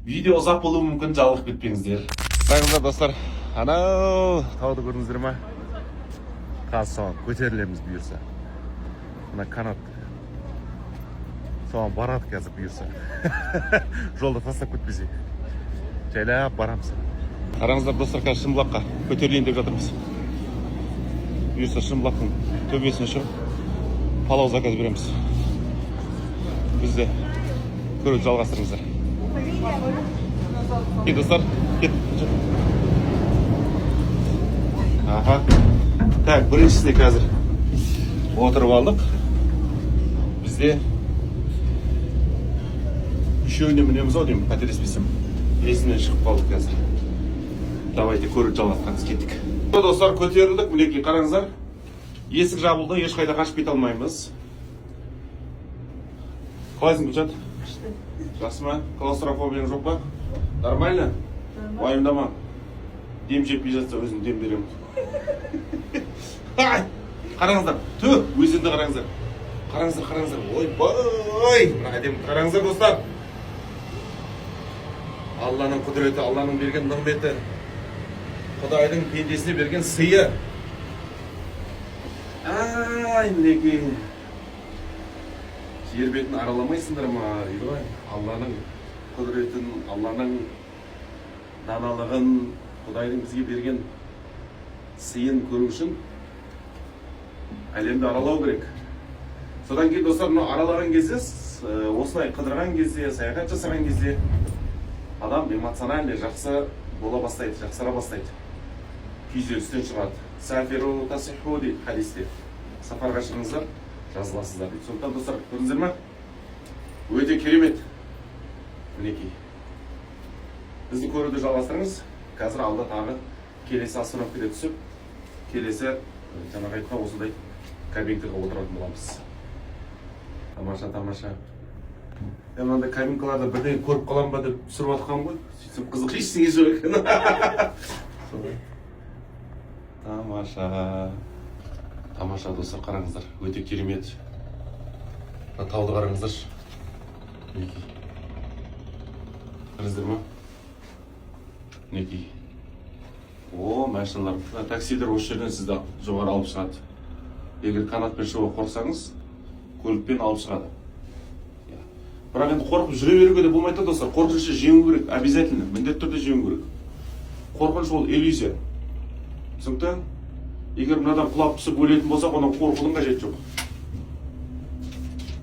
Видео ұзақ болуы мүмкін, жалығып кетпеңіздер. Сағыңыздар достар, анау тауды көрдіңіздер ма? Қазір соған көтерілеміз бұйырса. Мына канат. Соған барады қазір бұйырса. Жолда тастап кетпесе. Жайлап барамыз. Қараңыздар достар, қазір Шымбұлаққа көтерілейін деп жатырмыз. Бұйырса Шымбұлақтың төбесіне шығып, палау заказ береміз. Бізде көруді жалғастырыңыздар. Кет достар, кет. Аха. Так, біріншісіне қазір отырып алдық. Бізде үшеуіне мінеміз ау деймін, қателеспесем. Есімнен шығып қалдық қазір. Давайте көруді жалғастырамыз, кеттік. Достар, көтерілдік, мінекей қараңыздар. Есік жабылды, ешқайда қашып кете алмаймыз. Қалайсың, Гүлжан? Жақсы ма? Клаустрофобияң жоқ па? Нормально? Уайымдама. Дем жетпей жатса өзім дем беремін. Қараңыздар, өзенді қараңыздар. Қараңыздар. Ойбай! Әдемі қараңыздар, достар. Алланың құдіреті, Алланың берген нығметі, Құдайдың пендесіне берген сыйы. Мінекей. Жер бетін араламайсыңдар ма? Алланың құдіретін, Алланың даналығын, Құдайдың бізге берген сыйын көру үшін әлемді аралау керек. Содан кейін достар, аралаған кезде, осылай қыдырған кезде, саяхат жасаған кезде адам эмоциональный жақсы бола бастайды, жақсара бастайды. Күйзелістен шығады. Сафиру тасиху дейді хадисте. Сапарға шығыңыздар, жазыласыздар дейді. Сондықтан достар, көрдіңіздер ма? Өте керемет. Мінекей. Бізді көруді жалғастырыңыз. Қазір алда тағы келесі остановкаға түсіп, келесі жаңағы айтқан осындай кабинкаға отыратын боламыз. Тамаша. Мынандай кабинкаларды бірден көріп қалам ба деп түсіріп атқан ғой. Сөйтсем қызық ештеңе жоқ екен. Тамаша достар, қараңыздар. Өте керемет. Тауды қараңыздар. Мінекей. Қараңыздар ма? Мінекей. Машиналар. Таксилер осы жерден сізді жоғары алып шығады. Егер канатпен шығуға қорқсаңыз, көлікпен алып шығады. Бірақ енді қорқып жүре беруге де болмайды достар. Қорқынышты жеңу керек, обязательно, міндетті түрде жеңу керек. Қорқыныш ол иллюзия. Түсінікті? Егер мынадан құлап түсіп өлетін болсақ, онан қорқудың қажеті жоқ.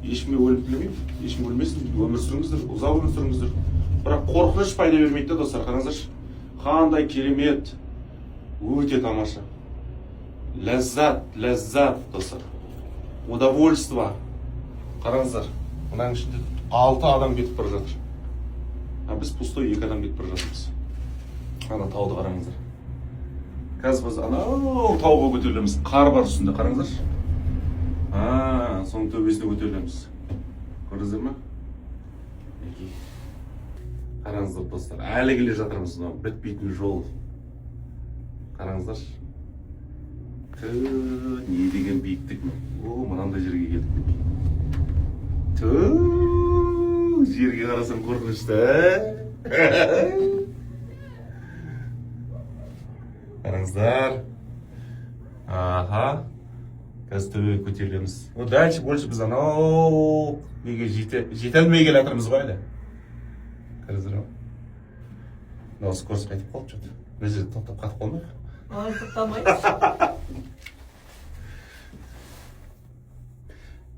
Ешкімге өліп тілемеймін, ешкім өлмесін, өмір сүріңіздер, ұзақ өмір сүріңіздер. Бірақ қорқыныш пайда бермейді достар, қараңыздаршы. Қандай керемет, өте тамаша. Ләззат достар. Удовольство. Қараңыздар, мұның ішінде 6 адам кетіп бара жатыр. Біз пустой 2 адам кетіп бара жатырмыз. Ана тауды қараңыздар. Қазір біз анау тауға көтерілеміз. Қар бар үстінде, қараңыздаршы. Соның төбесіне көтерілеміз. Көрдіңіздер ма? Қараңыздар достар, әлі келе жатырмыз, бітпейтін жол. Қараңыздаршы. Не деген биіктік. Мынандай жерге келдік. Жерге қарасам қорқынышты. Қараңыздар. Қазір төбеге көтерілеміз. Дальше больше біз анау неге жете алмай келе жатырмыз ғой әлі. Қараңыздар ма? Мынау скорость қайтып қалып жатыр. Мына жерде тоқтап қатып қалмайық. Тоқтамайды.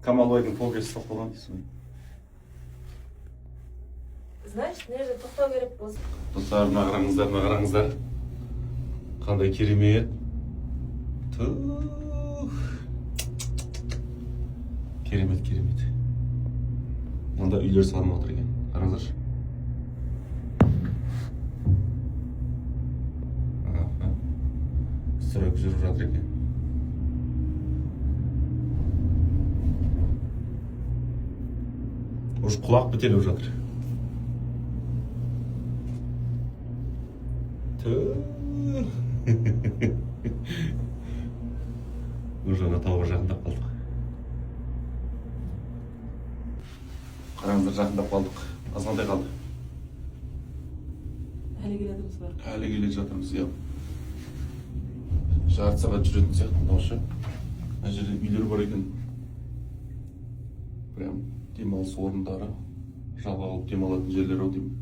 Камалойдың полгесі тоқ болған дейсің. Значит, мына жерде тоқтау керек болсын. Достар, қараңыздар. Қандай керемет. Керемет. Мұнда үйлер салынып отыр екен. Қараңыздаршы. Стройка жүріп жатыр екен. Уже құлақ бітеліп жатыр. Уже ана тауға жақындап қалдық. Қараңыздар, жақындап қалдық. Азғандай қалды. Әлі келедіміз бар. Әлі келе жатырмыз, иә. Жарты сағат жүретін сияқты даушы. Мына жерде үйлер бар екен. Прям демалыс орындары. Жалға алып демалатын жерлер ау деймін.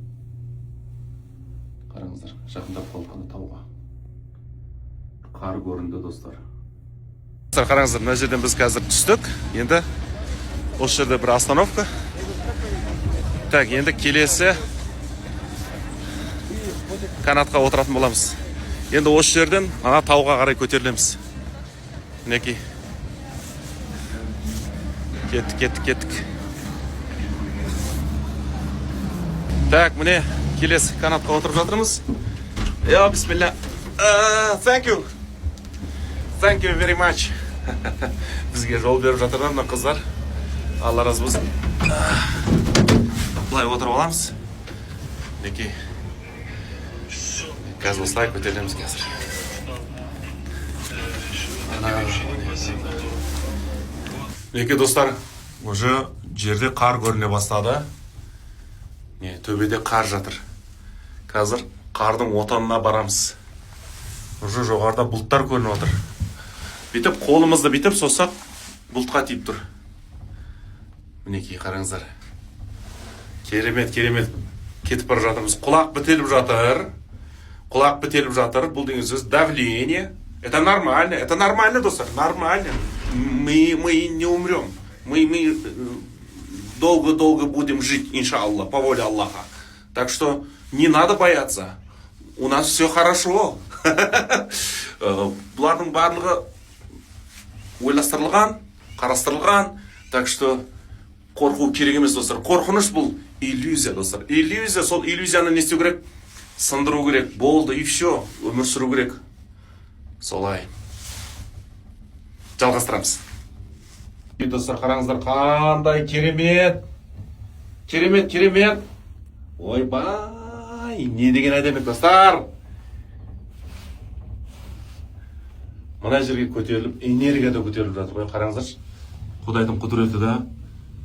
Қараңыздар, жақындап қалдық қана тауға. Қар көрінді, достар. Қараңыздар, мына жерден біз қазір түстік. Енді осы жерде бір остановка. Так, енді келесі канатқа отыратын боламыз. Енді осы жерден ана тауға қарай көтерілеміз. Мінекей. Кеттік. Так, міне келесі канатқа отырып жатырмыз. Бисмилля. Thank you very much. Бізге жол беріп жатырдар мына қыздар. Алла разы болсын. Былай отырып аламыз. Мінекей. Қазір осылай көтерілеміз қазір. Мінекей достар, уже жерде қар көріне бастады. Төбеде қар жатыр. Қазір қардың отанына барамыз. Уже жоғарда бұлттар көрініп отыр. Бүйтіп қолымызды бүйтіп сосақ бұлтқа тиіп тұр. Мінекей қараңыздар. Керемет. Кетіп бара жатырмыз. Құлақ бітеліп жатыр. Бұл деген сөз давление. Это нормально, достар, нормально. Мы не умрем. Мы долго будем жить, иншаллах, по воле Аллаха. Так что не надо бояться. У нас все хорошо. Бұлардың барлығы ойластырылған, қарастырылған. Так что қорқу керек емес, достар. Қорқыныш бұл иллюзия, достар. Иллюзия, сол иллюзияны не істеу керек? Сындыру керек. Болды, и все. Өмір сүру керек. Солай. Жалғастырамыз. Достар, қараңыздар, қандай керемет. Керемет. Ойбай, не деген әдемі, достар. Мына жерге көтеріліп, энергия да көтеріліп жатыр. Қараңыздаршы. Құдайдың құдіреті да,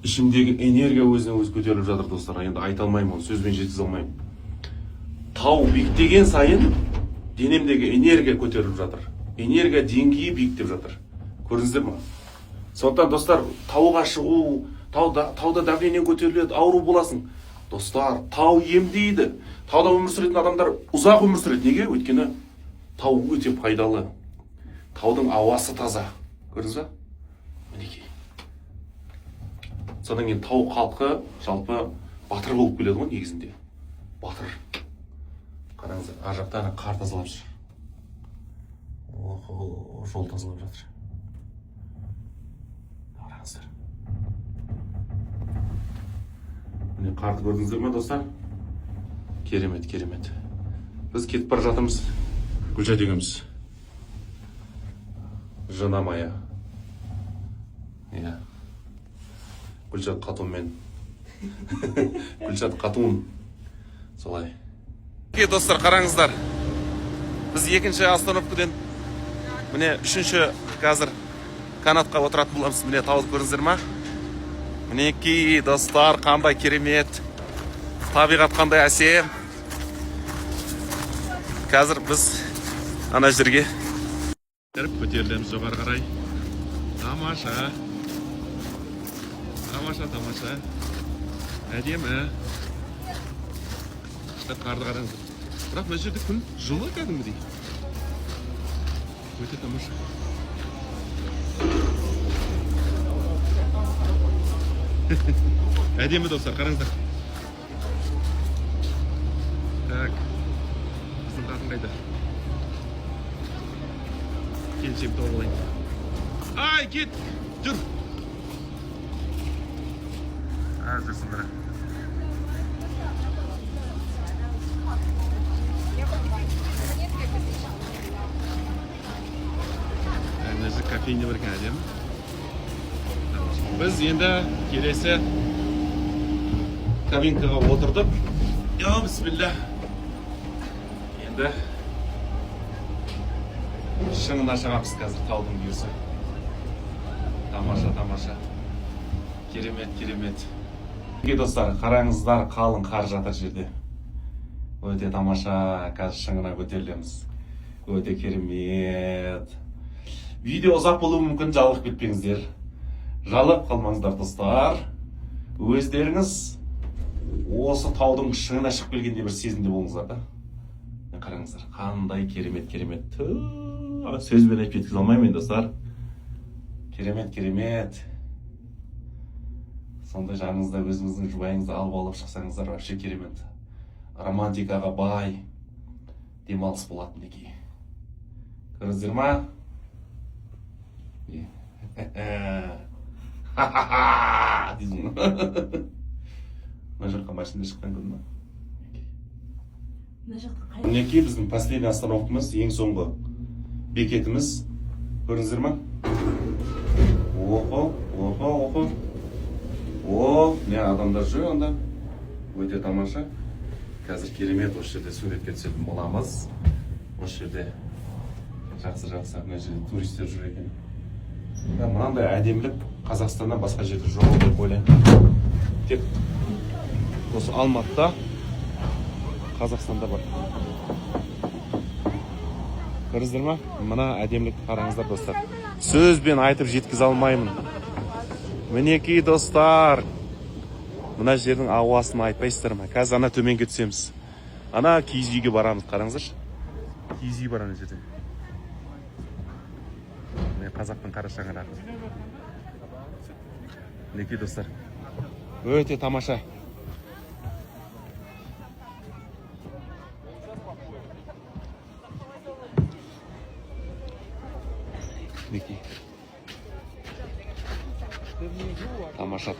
ішімдегі энергия өзінен өзі көтеріліп жатыр, достар. Енді айта алмаймын, сөзбен жеткізе алмаймын. Тау биіктеген сайын денемдегі энергия көтеріліп жатыр. Энергия деңгейі биіктеп жатыр. Көрдіңіздер ме? Сондықтан, достар, тауға шығу, тауда давлениең көтеріледі, ауру боласың. Достар, тау емдейді. Тауда өмір сүретін адамдар ұзақ өмір сүреді. Неге? Өйткені тау өте пайдалы. Таудың ауасы таза. Көрдіңіз бе? Мінекей. Содан кейін тау халқы жалпы батыр болып келеді ғой негізінде. Батыр. Қараңыздар, ар жақта қар тазалап жүр. Жол тазалап жатыр. Қараңыздар. Міне қарды көрдіңіздер ме, достар? Керемет. Біз кетіп бара жатырмыз. Гүлжат екеуміз. Жана моя. Гүлжат қатумен. Гүлжат қатуын. Солай. Достар, қараңыздар. Біз екінші остановкадан міне үшінші қазір канатқа отыратын боламыз. Міне тауды көрдіңіздер ма? Мінекей, достар, қандай керемет. Табиғат қандай әсем. Қазір біз ана жерге көтерілеміз жоғары қарай. Тамаша. Әдемі. Қарды қараңыздар. Бірақ мына жерде күн жылы кәдімгідей. Өте тамаша. Әдемі, достар, қараңыздар. Так. Біздің қатын қайда? Келіншем тауып алайын. Ай, кет! Жүр! Жүрсіңдер. Мына жерде кофейня бар екен, әдемі. Біз енді келесі кабинкаға отырдық. Бисмилля. Енді шыңына шығамыз қазір, таудың бұйырса. Тамаша. Керемет. Достар, қараңыздар, қалың қар жатыр жерде. Өте тамаша, қазір шыңына көтерілеміз. Өте керемет. Видео ұзақ болуы мүмкін, жалығып кетпеңіздер. Жалығып қалмаңыздар достар. Өздеріңіз осы таудың шыңына шығып келгенде бір сезімде болыңыздар да. Қараңыздар, қандай керемет. Сөзбен айтып жеткізе алмаймын достар. Керемет. Сондай жаныңызда өзіңіздің жұбайыңызды алып шықсаңыздар, вообще керемет. Романтикаға бай демалыс болатын неге. Көрдіңіздер ма? Дейсің. Мына жаққа машина шыққан көрдің ма? Мінекей біздің последний остановкамыз, ең соңғы бекетіміз. Көрдіңіздер ма? О, не адамдар жүр анда. Өте тамаша. Қазір керемет осы жерде суретке түсетін боламыз. Осы жерде жақсы мына жерде туристер жүр екен. Мынандай әдемілік Қазақстаннан басқа жерде жоқ деп ойлаймын. Тек осы Алматыда, Қазақстанда бар. Көрдіңіздер ма? Мына әдемілік қараңыздар достар. Сөзбен айтып жеткізе алмаймын. Мінекей достар. Мына жердің ауасын айтпайсыздар ма? Қазір ана төменге түсеміз. Ана киіз үйге барамыз, қараңыздаршы. Киіз үй бар ана жерде. Қазақтың қара шаңырағы. Мінекей достар. Өте тамаша. Мінекей. Тамаша.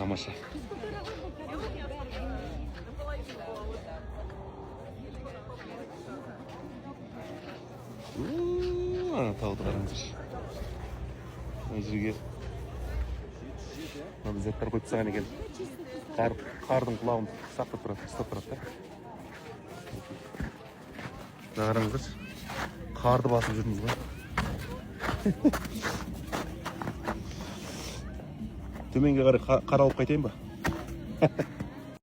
Ана тауды қараңыздаршы. Мына жерге мына заттар қойып тастаған екен. Қардың құлауын ұстап тұрады да. Мына қараңыздаршы. Қарды басып жүрміз ғой. Төменге қарай қаралып қайтайын ба?